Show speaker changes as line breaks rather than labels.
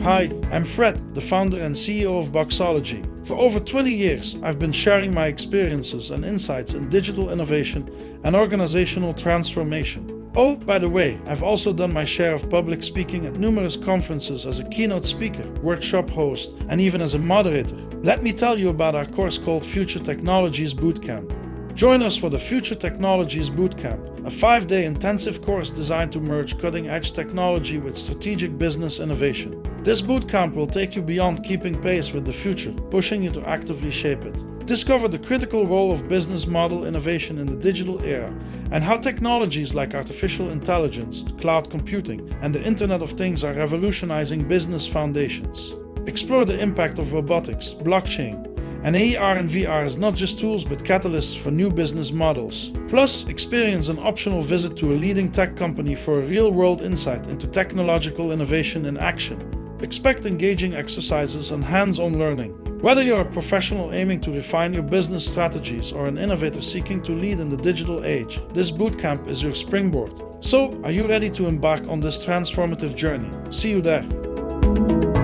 Hi, I'm Fred, the founder and CEO of Boxology. For over 20 years, I've been sharing my experiences and insights in digital innovation and organizational transformation. Oh, by the way, I've also done my share of public speaking at numerous conferences as a keynote speaker, workshop host, and even as a moderator. Let me tell you about our course called Future Technologies Bootcamp. Join us for the Future Technologies Bootcamp, a 5-day intensive course designed to merge cutting-edge technology with strategic business innovation. This bootcamp will take you beyond keeping pace with the future, pushing you to actively shape it. Discover the critical role of business model innovation in the digital era and how technologies like artificial intelligence, cloud computing, and the Internet of Things are revolutionizing business foundations. Explore the impact of robotics, blockchain, and AR and VR is not just tools but catalysts for new business models. Plus, experience an optional visit to a leading tech company for a real-world insight into technological innovation in action. Expect engaging exercises and hands-on learning. Whether you're a professional aiming to refine your business strategies or an innovator seeking to lead in the digital age, this bootcamp is your springboard. So, are you ready to embark on this transformative journey? See you there.